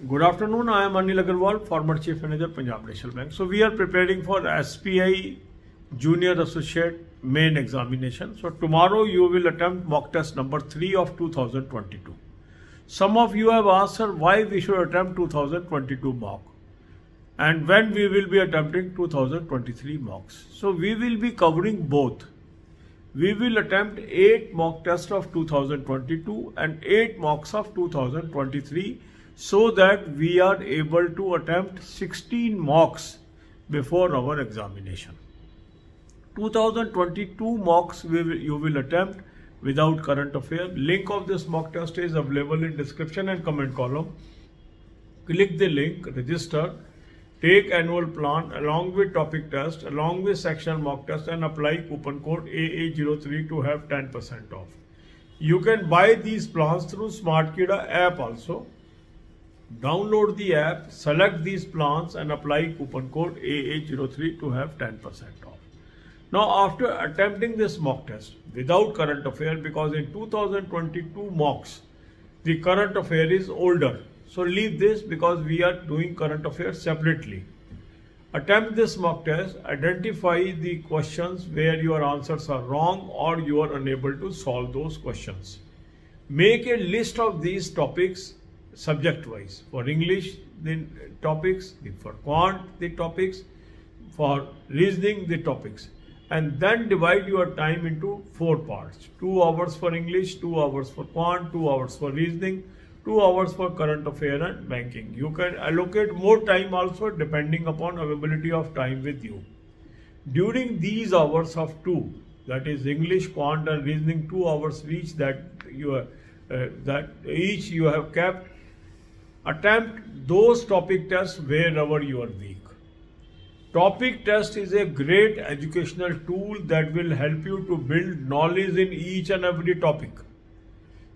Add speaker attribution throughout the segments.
Speaker 1: Good afternoon. I am Anil Agarwal, former Chief Manager, Punjab National Bank. So we are preparing for SBI Junior Associate main examination. So tomorrow you will attempt mock test number 3 of 2022. Some of you have asked, sir, why we should attempt 2022 mock and when we will be attempting 2023 mocks. So we will be covering both. We will attempt 8 mock tests of 2022 and 8 mocks of 2023 so that we are able to attempt 16 mocks before our examination. 2022 mocks you will attempt without current affair. Link of this mock test is available in description and comment column. Click the link, register, take annual plan along with topic test, along with sectional mock test and apply coupon code AA03 to have 10% off. You can buy these plans through SmartKida app also. Download the app, select these plans and apply coupon code AA03 to have 10% off. Now after attempting this mock test without current affair, because in 2022 mocks the current affair is older. So leave this because we are doing current affairs separately. Attempt this mock test, identify the questions where your answers are wrong or you are unable to solve those questions. Make a list of these topics subject wise. For English the topics, for quant the topics, for reasoning the topics, and then divide your time into 4 parts. 2 hours for English, 2 hours for quant, 2 hours for reasoning, 2 hours for current affair and banking. You can allocate more time also depending upon availability of time with you. During these hours of 2, that is English, quant and reasoning, 2 hours each that you have kept, attempt those topic tests wherever you are weak. Topic test is a great educational tool that will help you to build knowledge in each and every topic.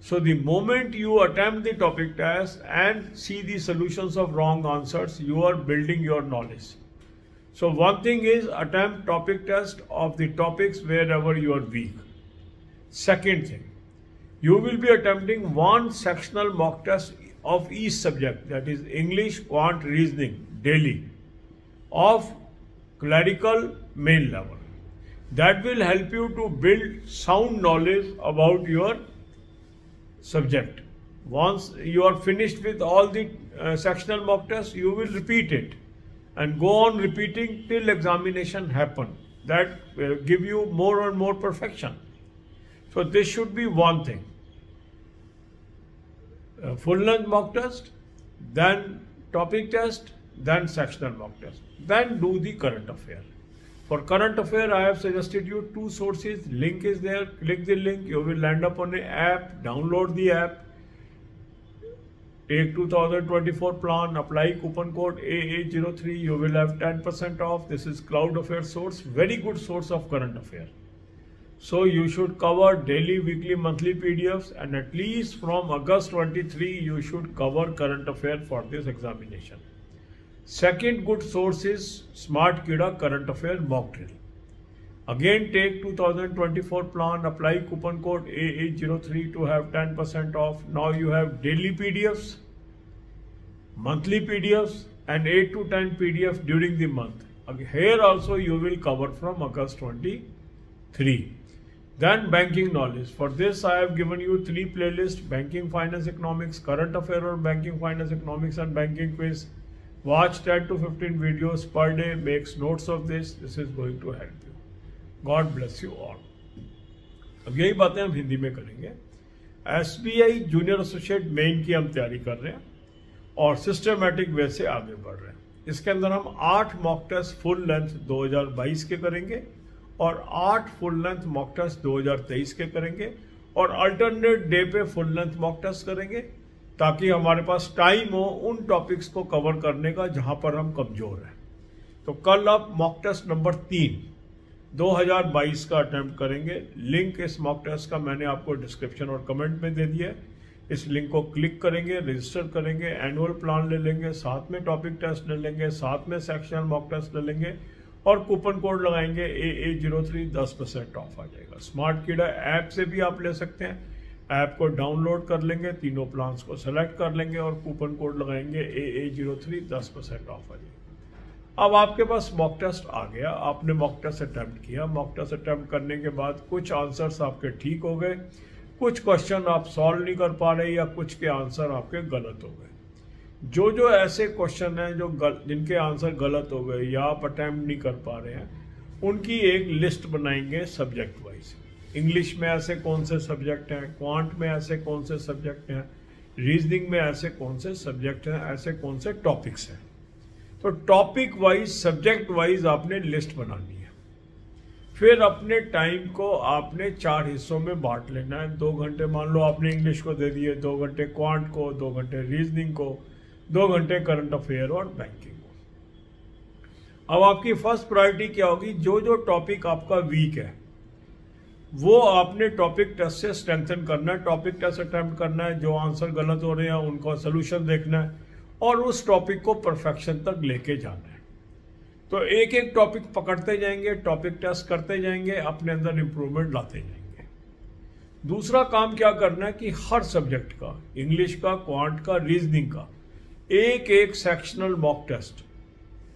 Speaker 1: So the moment you attempt the topic test and see the solutions of wrong answers, you are building your knowledge. So one thing is attempt topic test of the topics wherever you are weak. Second thing, you will be attempting one sectional mock test of each subject, that is English, quant, reasoning daily of clerical main level. That will help you to build sound knowledge about your subject. Once you are finished with all the sectional mock tests, you will repeat it and go on repeating till examination happen. That will give you more and more perfection. So this should be one thing. Full length mock test, then topic test, then sectional mock test, then do the current affair. For current affair, I have suggested you 2 sources. Link is there. Click the link. You will land up on an app. Download the app. Take 2024 plan. Apply coupon code AA03. You will have 10% off. This is Cloud Affair source. Very good source of current affair. So you should cover daily, weekly, monthly PDFs, and at least from August 23 you should cover current affair for this examination. Second good source is SmartKida current affair mock drill. Again take 2024 plan, apply coupon code AA03 to have 10% off. Now you have daily PDFs, monthly PDFs and 8 to 10 PDFs during the month. Here also you will cover from August 23. Then banking knowledge. For this I have given you 3 playlists: banking, finance, economics, current affair or banking, finance, economics and banking quiz. Watch 10 to 15 videos per day. Makes notes of this. This is going to help you. God bless you all. अब यही बातें हम हिंदी में करेंगे. SBI junior associate main की हम तैयारी कर रहे हैं और सिस्टमेटिक वे से आगे बढ़ रहे हैं. इसके अंदर हम 8 मॉक टेस्ट फुल लेंथ 2022 के करेंगे और 8 फुल लेंथ मॉक टेस्ट 2023 के करेंगे और अल्टरनेट डे पे फुल लेंथ मॉक टेस्ट करेंगे ताकि हमारे पास टाइम हो उन टॉपिक्स को कवर करने का जहां पर हम कमजोर हैं. तो कल आप मॉक टेस्ट नंबर 3 2022 का अटेम्प्ट करेंगे. लिंक इस मॉक टेस्ट का मैंने आपको डिस्क्रिप्शन और कमेंट में दे दिया है. इस लिंक को क्लिक करेंगे, रजिस्टर करेंगे, एनुअल प्लान ले लेंगे, साथ में टॉपिक टेस्ट ले लेंगे, साथ में सेक्शनल मॉक टेस्ट ले लेंगे और कूपन कोड लगाएंगे AA03, 10% ऑफ आ जाएगा. स्मार्टकिडा ऐप से भी आप ले सकते हैं. ऐप को डाउनलोड कर लेंगे, तीनों प्लान्स को सेलेक्ट कर लेंगे और कूपन कोड लगाएंगे AA03, 10% ऑफ आ जाएगी। अब आपके पास मॉक टेस्ट आ गया, आपने मॉक टेस्ट अटैम्प्ट किया। मॉक टेस्ट अटैम्प्ट करने के बाद कुछ आंसर्स आपके ठीक हो गए, कुछ क्वेश्चन आप सॉल्व नहीं कर पा रहे या कुछ के आंसर आपके गलत हो गए। जो ऐसे क्वेश्चन हैं जिनके आंसर गलत हो गए या आप अटैम्प्ट नहीं कर पा रहे हैं, उनकी एक लिस्ट बनाएंगे सब्जेक्ट वाइज। इंग्लिश में ऐसे कौन से सब्जेक्ट हैं, क्वांट में ऐसे कौन से सब्जेक्ट हैं, रीजनिंग में ऐसे कौन से सब्जेक्ट हैं, ऐसे कौन से टॉपिक्स हैं। तो टॉपिक वाइज, सब्जेक्ट वाइज आपने लिस्ट बनानी है। फिर अपने टाइम को आपने 4 हिस्सों में बांट लेना है। 2 घंटे मान लो आपने इंग्लिश को दे दिए, 2 घंटे क्वांट को, 2 घंटे रीजनिंग को, 2 घंटे करंट अफेयर और बैंकिंग को। अब आपकी फर्स्ट प्रायोरिटी क्या होगी, जो टॉपिक आपका वीक है वो आपने टॉपिक टेस्ट से स्ट्रेंथन करना है, टॉपिक टेस्ट अटेम्प्ट करना है, जो आंसर गलत हो रहे हैं उनका सोल्यूशन देखना है और उस टॉपिक को परफेक्शन तक लेके जाना है। तो एक एक टॉपिक पकड़ते जाएंगे, टॉपिक टेस्ट करते जाएंगे, अपने अंदर इंप्रूवमेंट लाते जाएंगे। दूसरा काम क्या करना है कि हर सब्जेक्ट का, इंग्लिश का, क्वांट का, रीजनिंग का, एक sectional mock test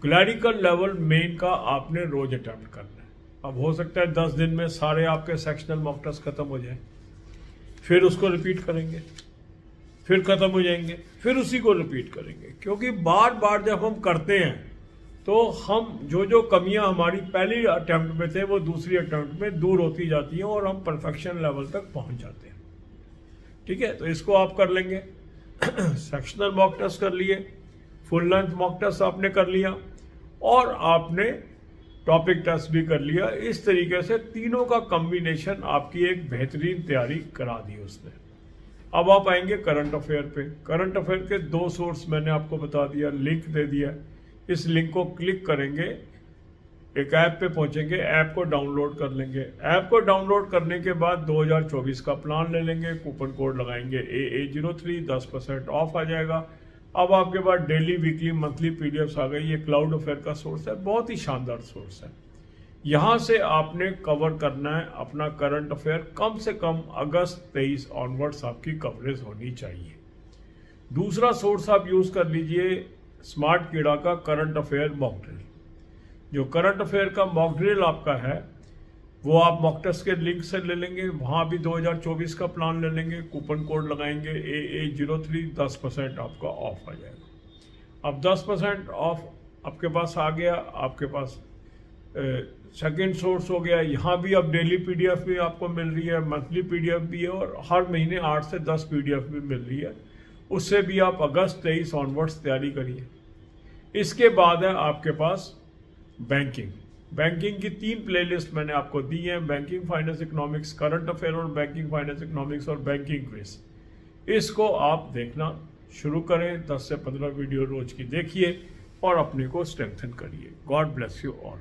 Speaker 1: clerical level main का आपने रोज अटेम्प्ट करना है। अब हो सकता है 10 दिन में सारे आपके सेक्शनल मॉक टेस्ट खत्म हो जाए, फिर उसको रिपीट करेंगे, फिर खत्म हो जाएंगे, फिर उसी को रिपीट करेंगे। क्योंकि बार बार जब हम करते हैं तो हम जो कमियां हमारी पहली अटेम्प्ट में थे वो दूसरी अटेम्प्ट में दूर होती जाती हैं और हम परफेक्शन लेवल तक पहुंच जाते हैं। ठीक है, तो इसको आप कर लेंगे। सेक्शनल मॉक टेस्ट कर लिए, फुल लेंथ मॉक टेस्ट आपने कर लिया और आपने टॉपिक टेस्ट भी कर लिया। इस तरीके से तीनों का कॉम्बिनेशन आपकी एक बेहतरीन तैयारी करा दी उसने। अब आप आएंगे करंट अफेयर पे। करंट अफेयर के 2 सोर्स मैंने आपको बता दिया, लिंक दे दिया। इस लिंक को क्लिक करेंगे, एक ऐप पे पहुंचेंगे, ऐप को डाउनलोड कर लेंगे। ऐप को डाउनलोड करने के बाद 2024 का प्लान ले लेंगे, कूपन कोड लगाएंगे AA03, 10% ऑफ आ जाएगा। अब आपके पास डेली, वीकली, मंथली पीडीएफ्स आ गई। ये क्लाउड अफेयर का सोर्स है, बहुत ही शानदार सोर्स है। यहां से आपने कवर करना है अपना करंट अफेयर। कम से कम अगस्त 23 ऑनवर्ड्स आपकी कवरेज होनी चाहिए। दूसरा सोर्स आप यूज कर लीजिए स्मार्ट कीड़ा का करंट अफेयर मॉक ड्रिल। जो करंट अफेयर का मॉक ड्रिल आपका है वो आप मॉक टेस्ट के लिंक से ले लेंगे, वहां भी 2024 का प्लान ले लेंगे, कूपन कोड लगाएंगे AA03, 10% आपका ऑफ आ जाएगा। अब 10% ऑफ आपके पास आ गया, आपके पास सेकंड सोर्स हो गया। यहाँ भी अब डेली पीडीएफ भी आपको मिल रही है, मंथली पीडीएफ भी है और हर महीने 8 से 10 पीडीएफ भी मिल रही है। उससे भी आप अगस्त 23 ऑनवर्ड्स तैयारी करिए। इसके बाद है आपके पास बैंकिंग। बैंकिंग की 3 प्लेलिस्ट मैंने आपको दी है, banking finance economics, current affair और बैंकिंग फाइनेंस इकोनॉमिक्स और बैंकिंग क्विज। इसको आप देखना शुरू करें, 10 से 15 वीडियो रोज की देखिए और अपने को स्ट्रेंथन करिए। God bless you all.